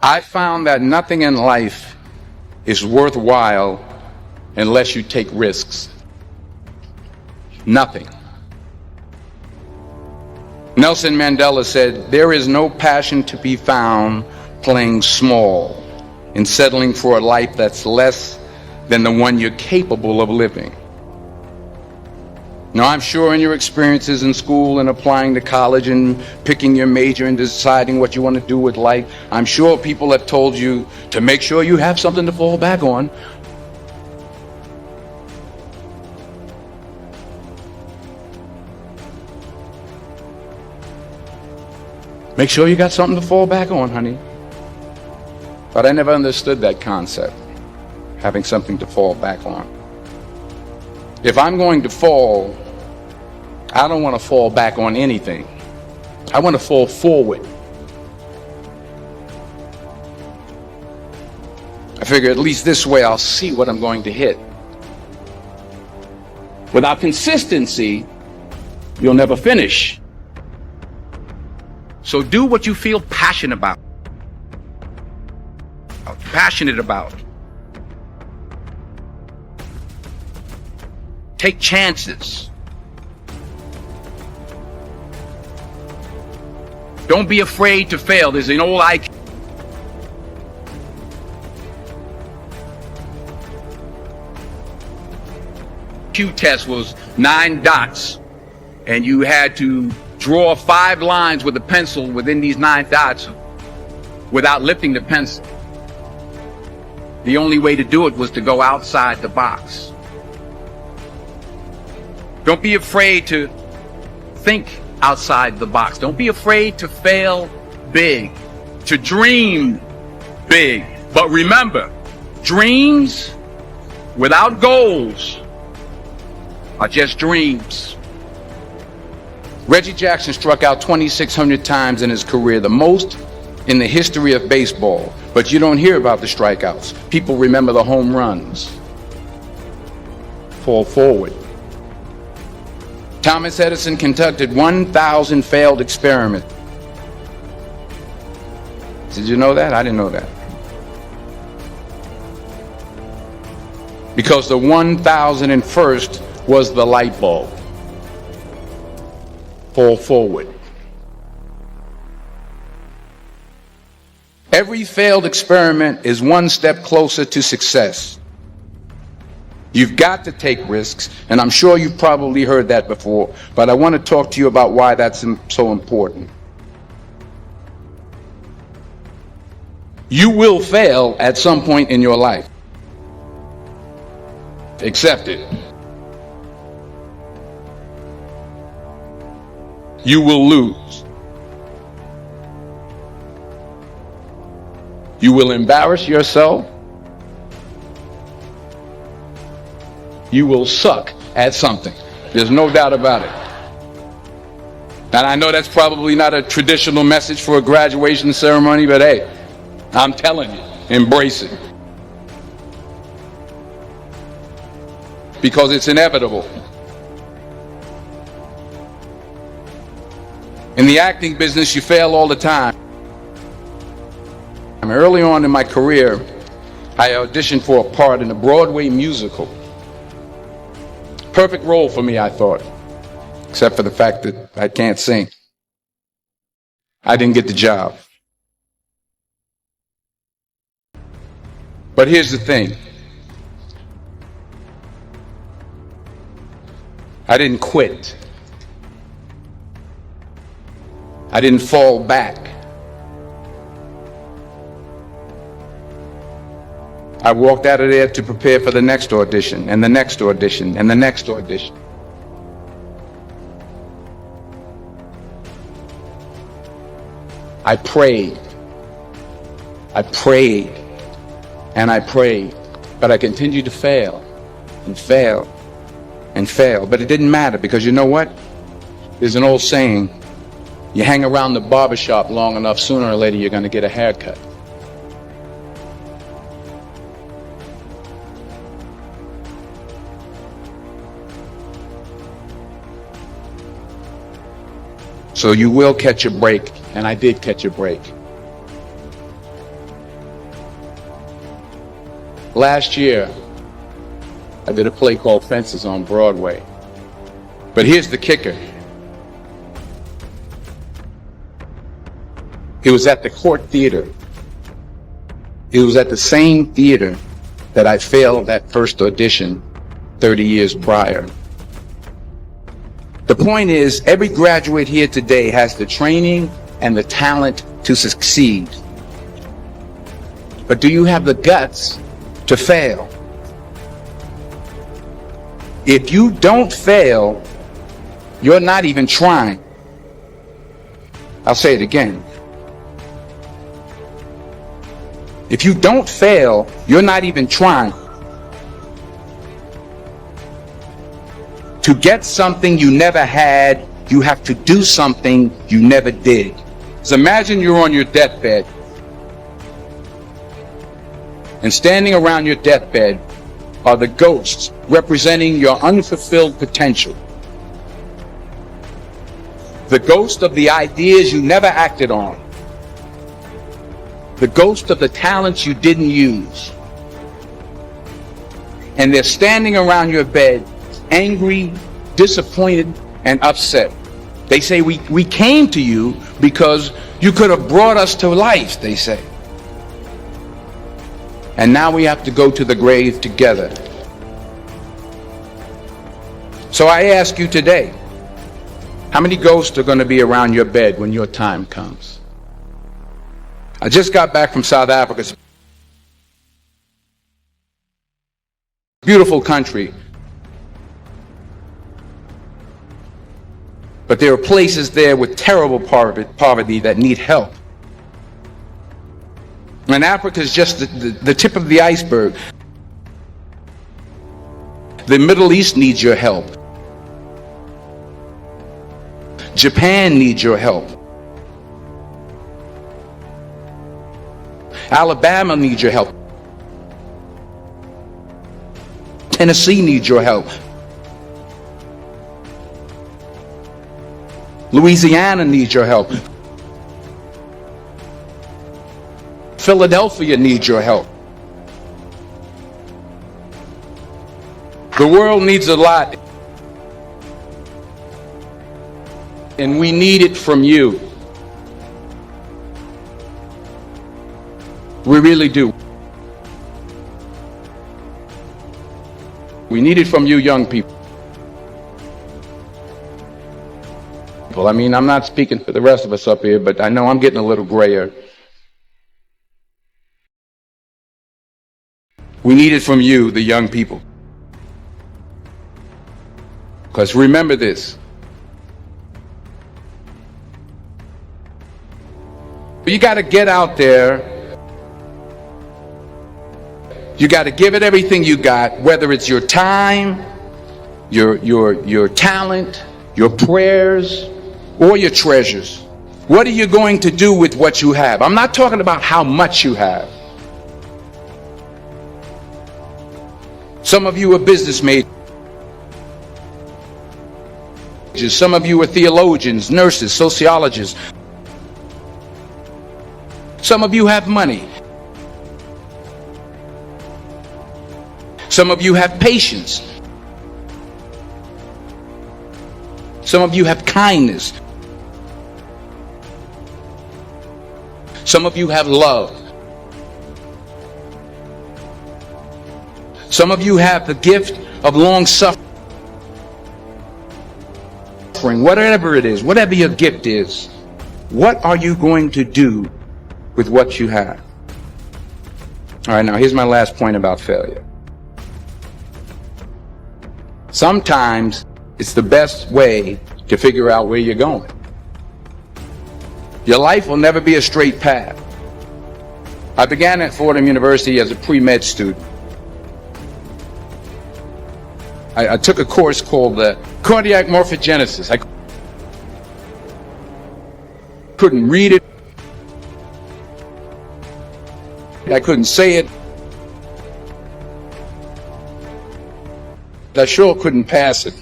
I found that nothing in life is worthwhile unless you take risks. Nothing. Nelson Mandela said, "There is no passion to be found playing small and settling for a life that's less than the one you're capable of living." Now, I'm sure in your experiences in school and applying to college and picking your major and deciding what you want to do with life, I'm sure people have told you to make sure you have something to fall back on. Make sure you got something to fall back on, honey. But I never understood that concept, having something to fall back on. If I'm going to fall, I don't want to fall back on anything. I want to fall forward. I figure at least this way I'll see what I'm going to hit. Without consistency, you'll never finish. So do what you feel passionate about. Take chances. Don't be afraid to fail. There's an old IQ test was 9 dots, and you had to draw 5 lines with a pencil within these 9 dots without lifting the pencil. The only way to do it was to go outside the box. Don't be afraid to think outside the box. Don't be afraid to fail big, to dream big. But remember, dreams without goals are just dreams. Reggie Jackson struck out 2,600 times in his career, the most in the history of baseball. But you don't hear about the strikeouts. People remember the home runs. Fall forward. Thomas Edison conducted 1,000 failed experiments. Did you know that? I didn't know that. Because the 1,001st was the light bulb. Fall forward. Every failed experiment is one step closer to success. You've got to take risks, and I'm sure you've probably heard that before, but I want to talk to you about why that's so important. You will fail at some point in your life. Accept it. You will lose. You will embarrass yourself. You will suck at something. There's no doubt about it. And I know that's probably not a traditional message for a graduation ceremony, but hey, I'm telling you, embrace it. Because it's inevitable. In the acting business, you fail all the time. Early on in my career, I auditioned for a part in a Broadway musical. Perfect role for me, I thought, except for the fact that I can't sing. I didn't get the job. But here's the thing. I didn't quit. I didn't fall back. I walked out of there to prepare for the next audition, and the next audition, and the next audition. I prayed. I prayed. And I prayed. But I continued to fail, and fail, and fail. But it didn't matter, because you know what? There's an old saying, you hang around the barbershop long enough, sooner or later you're going to get a haircut. So you will catch a break, and I did catch a break. Last year, I did a play called Fences on Broadway. But here's the kicker. It was at the Court Theater. It was at the same theater that I failed that first audition 30 years prior. The point is, every graduate here today has the training and the talent to succeed. But do you have the guts to fail? If you don't fail, you're not even trying. I'll say it again. If you don't fail, you're not even trying. To get something you never had, you have to do something you never did. So imagine you're on your deathbed, and standing around your deathbed are the ghosts representing your unfulfilled potential. The ghost of the ideas you never acted on. The ghost of the talents you didn't use. And they're standing around your bed, angry, disappointed, and upset. They say, we came to you because you could have brought us to life, they say. And now we have to go to the grave together. So I ask you today, how many ghosts are going to be around your bed when your time comes? I just got back from South Africa. It's a beautiful country. But there are places there with terrible poverty that need help. And Africa is just the tip of the iceberg. The Middle East needs your help. Japan needs your help. Alabama needs your help. Tennessee needs your help. Louisiana needs your help. Philadelphia needs your help. The world needs a lot, and we need it from you. We really do. We need it from you young people. I mean, I'm not speaking for the rest of us up here, but I know I'm getting a little grayer. We need it from you, the young people. Because remember this. You got to get out there. You got to give it everything you got, whether it's your time, your talent, your prayers, or your treasures. What are you going to do with what you have? I'm not talking about how much you have. Some of you are business majors. Some of you are theologians, nurses, sociologists. Some of you have money. Some of you have patience. Some of you have kindness. Some of you have love. Some of you have the gift of long suffering. Whatever it is, whatever your gift is, what are you going to do with what you have? All right, now here's my last point about failure. Sometimes it's the best way to figure out where you're going. Your life will never be a straight path. I began at Fordham University as a pre-med student. I took a course called cardiac morphogenesis. I couldn't read it. I couldn't say it. I sure couldn't pass it.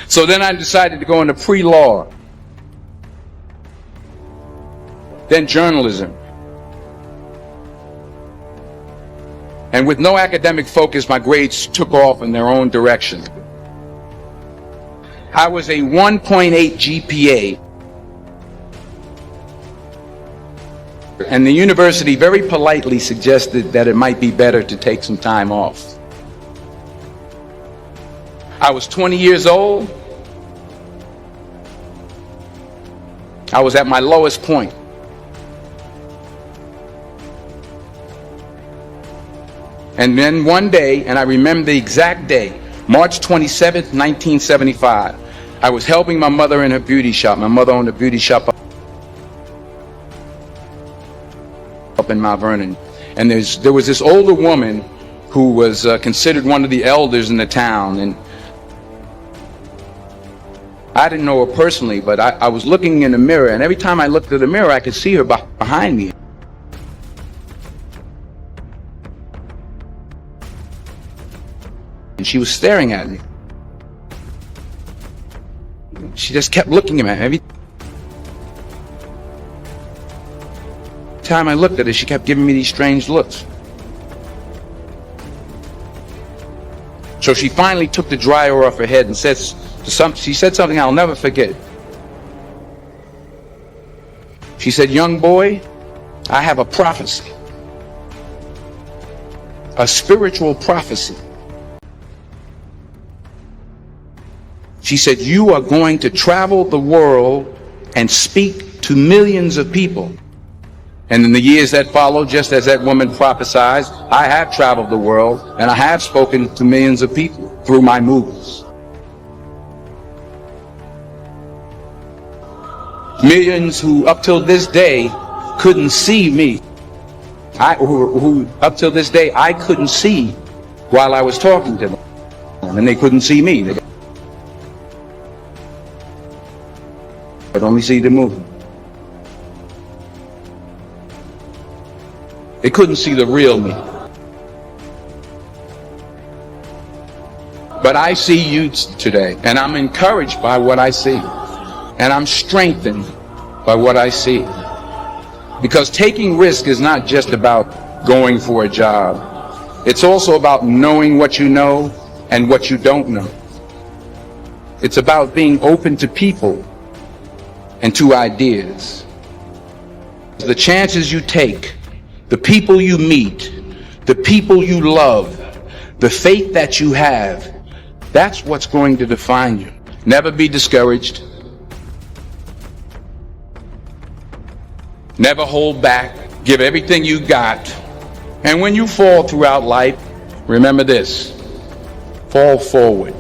So then I decided to go into pre-law, then journalism, And with no academic focus, my grades took off in their own direction. I was a 1.8 GPA. And the university very politely suggested that it might be better to take some time off. I was 20 years old. I was at my lowest point. And then one day, and I remember the exact day, March 27th, 1975, I was helping my mother in her beauty shop. My mother owned a beauty shop up in Mount Vernon. And there was this older woman who was considered one of the elders in the town. And I didn't know her personally, but I was looking in the mirror, and every time I looked at the mirror, I could see her behind me. And she was staring at me. She just kept looking at me. Every time I looked at her, she kept giving me these strange looks. So she finally took the dryer off her head and she said something I'll never forget. She said, "Young boy, I have a prophecy, a spiritual prophecy." She said, "You are going to travel the world and speak to millions of people." And in the years that followed, just as that woman prophesied, I have traveled the world and I have spoken to millions of people through my movies. Millions who up till this day couldn't see me. Who up till this day I couldn't see while I was talking to them. And they couldn't see me. They could only see the movie. They couldn't see the real me. But I see you today, and I'm encouraged by what I see. And I'm strengthened by what I see. Because taking risk is not just about going for a job. It's also about knowing what you know and what you don't know. It's about being open to people and to ideas. The chances you take, the people you meet, the people you love, the faith that you have, that's what's going to define you. Never be discouraged. Never hold back. Give everything you got. And when you fall throughout life, remember this: fall forward.